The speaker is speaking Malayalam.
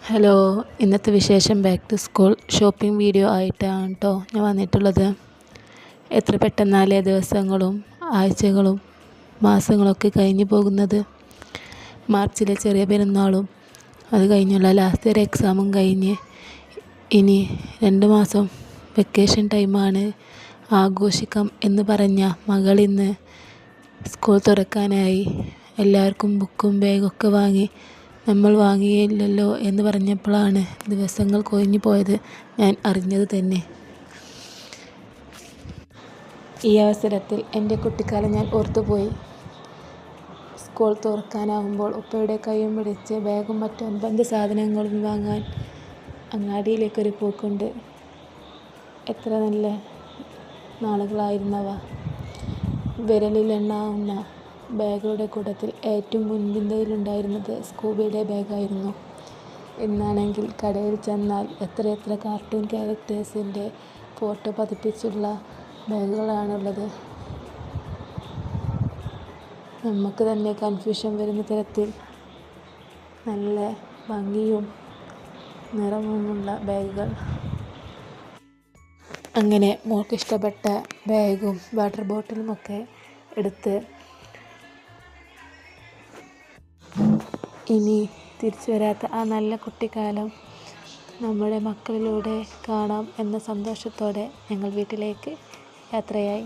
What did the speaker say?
ഹലോ, ഇന്നത്തെ വിശേഷം back to school shopping video ആയിട്ടാണ് കേട്ടോ ഞാൻ വന്നിട്ടുള്ളത്. എത്ര പെട്ടെന്നാലേ ദിവസങ്ങളും ആഴ്ചകളും മാസങ്ങളൊക്കെ കഴിഞ്ഞു പോകുന്നത്. മാർച്ചിലെ ചെറിയ പെരുന്നാളും അത് കഴിഞ്ഞുള്ള ലാസ്റ്റ് ഇയർ എക്സാമും കഴിഞ്ഞ് ഇനി 2 മാസം വെക്കേഷൻ ടൈമാണ്. ആഘോഷിക്കാം എന്ന് പറഞ്ഞ മകളിന്ന് സ്കൂൾ തുറക്കാനായി എല്ലാവർക്കും ബുക്കും ബാഗൊക്കെ വാങ്ങി നമ്മൾ വാങ്ങിയില്ലല്ലോ എന്ന് പറഞ്ഞപ്പോഴാണ് ദിവസങ്ങൾ കൊഴിഞ്ഞു പോയത് ഞാൻ അറിഞ്ഞത് തന്നെ. ഈ അവസരത്തിൽ എൻ്റെ കുട്ടിക്കാലം ഞാൻ ഓർത്തുപോയി. സ്കൂൾ തുറക്കാനാകുമ്പോൾ ഉപ്പയുടെ കൈയും പിടിച്ച് ബാഗും മറ്റു അനുബന്ധ സാധനങ്ങളും വാങ്ങാൻ അങ്ങാടിയിലേക്കൊരു പോക്കുണ്ട്. എത്ര നല്ല നാളുകളായിരുന്നവ. വിരലിലെണ്ണാവുന്ന ബാഗുകളുടെ കൂട്ടത്തിൽ ഏറ്റവും മുൻപന്തിയിലുണ്ടായിരുന്നത് സ്കൂബിയുടെ ബാഗായിരുന്നു. ഇന്നാണെങ്കിൽ കടയിൽ ചെന്നാൽ എത്രയെത്ര കാർട്ടൂൺ ക്യാരക്ടേഴ്സിൻ്റെ ഫോട്ടോ പതിപ്പിച്ചുള്ള ബാഗുകളാണുള്ളത്. നമുക്ക് തന്നെ കൺഫ്യൂഷൻ വരുന്ന തരത്തിൽ നല്ല ഭംഗിയും നിറവുമുള്ള ബാഗുകൾ. അങ്ങനെ മോൾക്ക് ഇഷ്ടപ്പെട്ട ബാഗും വാട്ടർ ബോട്ടിലുമൊക്കെ എടുത്ത് ഇനി തിരിച്ചു വരാത്ത ആ നല്ല കുട്ടിക്കാലം നമ്മുടെ മക്കളിലൂടെ കാണാം എന്ന സന്തോഷത്തോടെ ഞങ്ങൾ വീട്ടിലേക്ക് യാത്രയായി.